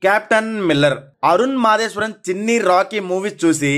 Captain Miller. Arun Matheswaran చిన్ని Rocky movies చూసి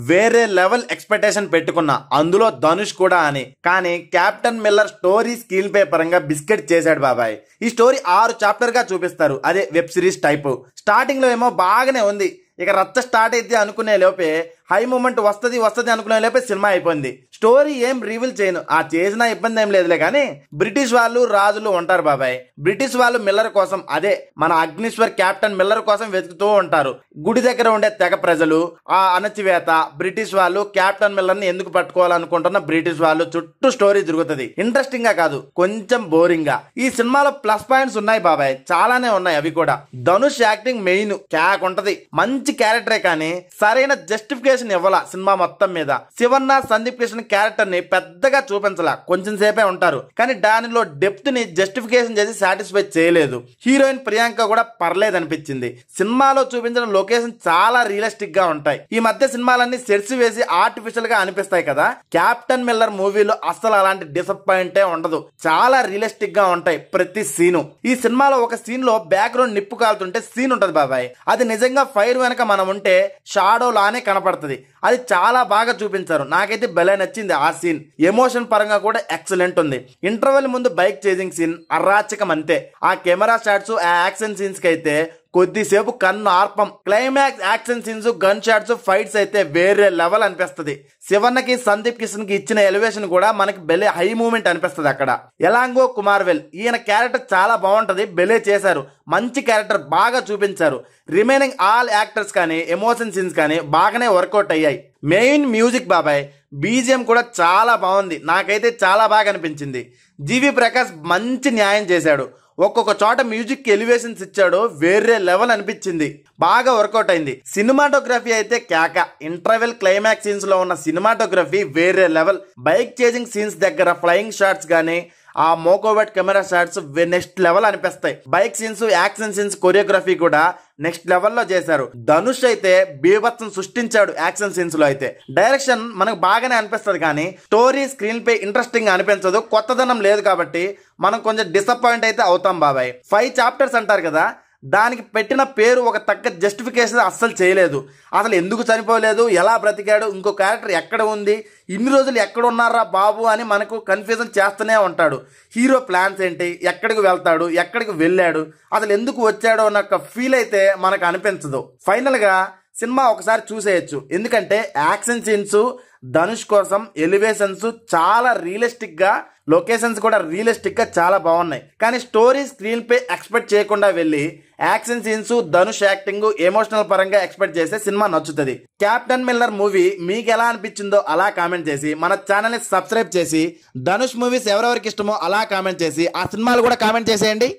వేరే లెవెల్ ఎక్స్పెక్టేషన్ పెట్టుకున్నా, అందులో ధనుష్ కూడా అని. కానీ captain Miller story screen pay పరంగా బిస్కెట్ చేశాడు బాబాయ్. ఈ స్టోరీ 6 చాప్టర్ గా చూపిస్తారు, అదే వెబ్ సిరీస్ టైప్. స్టార్టింగ్ లో ఏమో బాగానే ఉంది, ఇక రచ్చ స్టార్ట్ అయితే అనుకునే లోపే హై మూమెంట్ వస్తుంది అనుకునే లోపే సినిమా అయిపోయింది. స్టోరీ ఏం రివీల్ చేయను, ఆ చేసిన ఇబ్బంది ఏం లేదులే. కానీ బ్రిటిష్ వాళ్ళు రాజులు ఉంటారు బాబాయ్. బ్రిటిష్ వాళ్ళు మిల్లర్ కోసం, అదే మన అగ్నిశ్వర్ కెప్టెన్ మిల్లర్ కోసం వెతుకుతూ ఉంటారు. గుడి దగ్గర ఉండే తెగ ప్రజలు, ఆ అణచివేత, బ్రిటిష్ వాళ్ళు కెప్టెన్ మిల్లర్ ని ఎందుకు పట్టుకోవాలనుకుంటున్న బ్రిటిష్ వాళ్ళు చుట్టూ స్టోరీ తిరుగుతుంది. ఇంట్రెస్టింగ్ గా కాదు, కొంచెం బోరింగ్ గా. ఈ సినిమాలో ప్లస్ పాయింట్స్ ఉన్నాయి బాబాయ్, చాలానే ఉన్నాయి. అవి కూడా ధనుష్ యాక్టింగ్ మెయిన్ క్యాక్ ఉంటది, మంచి క్యారెక్టరే. కానీ సరైన జస్టిఫికేషన్ ఇవ్వాల సినిమా మొత్తం మీద. శివన్న, సందీప్ కిషన్ క్యారెక్టర్ ని పెద్దగా చూపించాల, కొంచెం సేపే ఉంటారు. కానీ దానిలో డెప్త్ ని జస్టిఫికేషన్ చేసి సాటిస్ఫై చేయలేదు. హీరోయిన్ ప్రియాంక కూడా పర్లేదు అనిపించింది. సినిమాలో చూపించిన లొకేషన్ చాలా రియలిస్టిక్ గా ఉంటాయి. ఈ మధ్య సినిమాలన్నీ సెట్స్ వేసి ఆర్టిఫిషియల్ గా అనిపిస్తాయి కదా, కెప్టెన్ మిల్లర్ మూవీలో అస్సలు అలాంటి డిసప్పాయింటే ఉండదు. చాలా రియలిస్టిక్ గా ఉంటాయి ప్రతి సీను. ఈ సినిమాలో ఒక సీన్ లో బ్యాక్గ్రౌండ్ నిప్పు కాలుతుంటే సీన్ ఉంటది బాబాయ్, అది నిజంగా ఫైర్ వెనక మనం ఉంటే షాడో లానే కనపడుతుంది. అది చాలా బాగా చూపించారు, నాకైతే భలే నచ్చింది ఆ సీన్. ఎమోషన్ పరంగా కూడా ఎక్సలెంట్ ఉంది. ఇంటర్వెల్ ముందు బైక్ చేజింగ్ సీన్ అరాచకం అంతే. ఆ కెమెరా షాట్స్, ఆ యాక్షన్ సీన్స్ కి అయితే కొద్దిసేపు కన్ను ఆర్పం. Climax action scenes, gun shots, fights అయితే వేరే లెవెల్ అనిపిస్తుంది. శివన్నకి, సందీప్ కిషన్ కి ఇచ్చిన ఎలివేషన్ కూడా మనకి బెలే హై మూమెంట్ అనిపిస్తుంది అక్కడ. ఎలాంగో కుమార్వెల్, ఈయన క్యారెక్టర్ చాలా బాగుంటది, బెలే చేశారు. మంచి క్యారెక్టర్ బాగా చూపించారు. రిమైనింగ్ ఆల్ యాక్టర్స్ కానీ ఎమోషన్ సీన్స్ కానీ బాగానే వర్కౌట్ అయ్యాయి. మెయిన్ మ్యూజిక్ బాబాయ్, బీజిఎం కూడా చాలా బాగుంది, నాకైతే చాలా బాగా అనిపించింది. జీవి ప్రకాష్ మంచి న్యాయం చేశాడు. ఒక్కొక్క చోట మ్యూజిక్ ఎలివేషన్స్ ఇచ్చాడు, వేరే లెవెల్ అనిపించింది, బాగా వర్కౌట్ అయింది. సినిమాటోగ్రఫీ అయితే కేక. ఇంటర్వెల్ క్లైమాక్స్ సీన్స్ లో ఉన్న సినిమాటోగ్రఫీ వేరే లెవెల్. బైక్ చేజింగ్ సీన్స్ దగ్గర ఫ్లయింగ్ షాట్స్ గానీ, ఆ మోకోవెట్ కెమెరా షాట్స్ నెక్స్ట్ లెవెల్ అనిపిస్తాయి. Bike scenes, action scenes, choreography కూడా నెక్స్ట్ లెవెల్లో చేశారు. ధనుష్ అయితే బీభత్సం సృష్టించాడు యాక్షన్ సీన్స్ లో. అయితే డైరెక్షన్ మనకు బాగానే అనిపిస్తుంది, కానీ స్టోరీ స్క్రీన్ పై ఇంట్రెస్టింగ్ అనిపించదు. కొత్తదనం లేదు కాబట్టి మనం కొంచెం డిసప్పాయింట్ అయితే అవుతాం బాబాయ్. 5 చాప్టర్స్ అంటారు కదా, దానికి పెట్టిన పేరు ఒక తగ్గ జస్టిఫికేషన్ అస్సలు చేయలేదు. అసలు ఎందుకు చనిపోలేదు, ఎలా బ్రతికాడు, ఇంకో క్యారెక్టర్ ఎక్కడ ఉంది, ఇన్ని రోజులు ఎక్కడ ఉన్నారా బాబు అని మనకు కన్ఫ్యూజన్ చేస్తూనే ఉంటాడు. హీరో ప్లాన్స్ ఏంటి, ఎక్కడికి వెళ్తాడు, ఎక్కడికి వెళ్ళాడు, అసలు ఎందుకు వచ్చాడో అన్న ఫీల్ అయితే మనకు అనిపించదు. ఫైనల్ గా సినిమా ఒకసారి చూసేయచ్చు, ఎందుకంటే యాక్షన్ సీన్స్, ధనుష్ కోసం ఎలివేషన్స్ చాలా రియలిస్టిక్ గా, లొకేషన్స్ కూడా రియలిస్టిక్ గా చాలా బాగున్నాయి. కానీ స్టోరీ స్క్రీన్ పై ఎక్స్పెక్ట్ చేయకుండా వెళ్ళి action scenes, Dhanush acting, emotional పరంగా ఎక్స్పెక్ట్ చేస్తే సినిమా నచ్చుతుంది. కెప్టెన్ మిల్లర్ మూవీ మీకు ఎలా అనిపించిందో అలా కామెంట్ చేసి, మన ఛానల్ ని సబ్స్క్రైబ్ చేసి, ధనుష్ మూవీస్ ఎవరెవరికి ఇష్టమో అలా కామెంట్ చేసి, ఆ సినిమాలు కూడా కామెంట్ చేసేయండి.